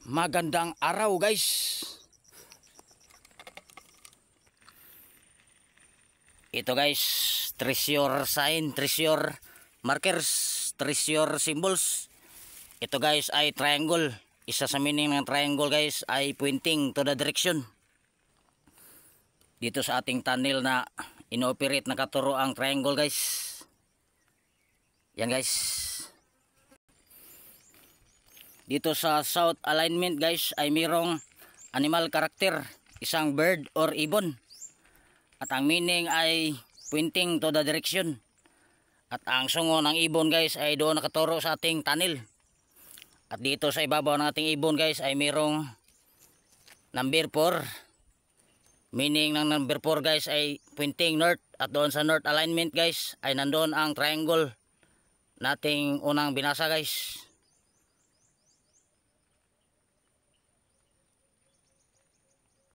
Magandang araw guys. Ito guys, treasure sign, treasure markers, treasure symbols. Ito guys ay triangle. Isa sa meaning ng triangle guys ay pointing to the direction. Dito sa ating tunnel na inoperate na katuro ang triangle guys. Yan guys. Dito sa south alignment guys ay mayroong animal character, isang bird or ibon. At ang meaning ay pointing to the direction. At ang sungo ng ibon guys ay doon nakaturo sa ating tunnel. At dito sa ibabaw ng ating ibon guys ay mayroong number 4. Meaning ng number 4 guys ay pointing north. At doon sa north alignment guys ay nandoon ang triangle nating unang binasa guys.